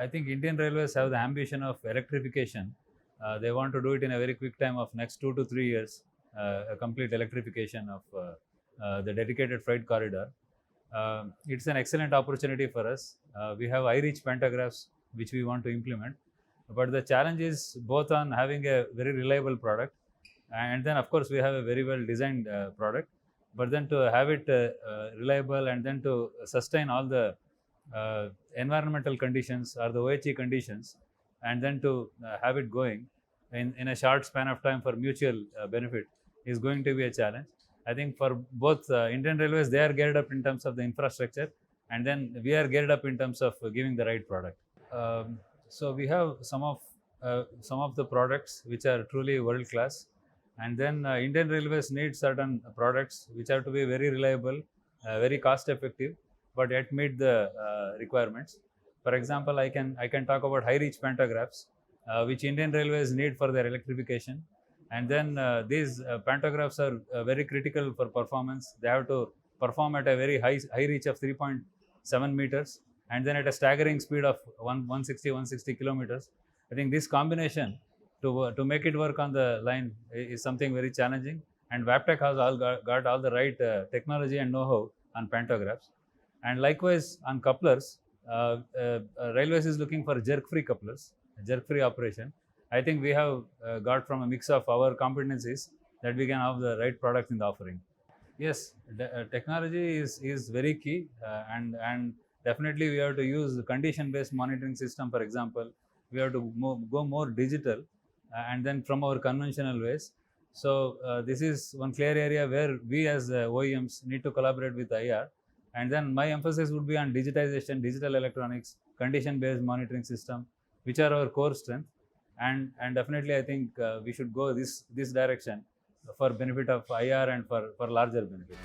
I think Indian Railways have the ambition of electrification. They want to do it in a very quick time of next 2 to 3 years, a complete electrification of the dedicated freight corridor. It's an excellent opportunity for us. We have high-reach pantographs which we want to implement, but the challenge is both on having a very reliable product, and then of course we have a very well designed product, but then to have it reliable and then to sustain all the environmental conditions or the OHE conditions, and then to have it going in a short span of time for mutual benefit is going to be a challenge. I think for both Indian Railways, they are geared up in terms of the infrastructure, and then we are geared up in terms of giving the right product. So we have some of the products which are truly world class, and then Indian Railways need certain products which have to be very reliable, very cost effective, but yet meet the requirements. For example, I can talk about high reach pantographs, which Indian Railways need for their electrification. And then these pantographs are very critical for performance. They have to perform at a very high reach of 3.7 meters, and then at a staggering speed of 160 kilometers. I think this combination to make it work on the line is something very challenging. And Wabtec has got all the right technology and know-how on pantographs. And likewise on couplers, Railways is looking for jerk-free couplers, jerk-free operation. I think we have got from a mix of our competencies that we can have the right product in the offering. Yes, technology is very key, and definitely we have to use condition-based monitoring system. For example, we have to go more digital, and then from our conventional ways. So this is one clear area where we as OEMs need to collaborate with IR. And then my emphasis would be on digitization, digital electronics, condition-based monitoring system, which are our core strength. And definitely I think we should go this direction for benefit of IR and for larger benefit.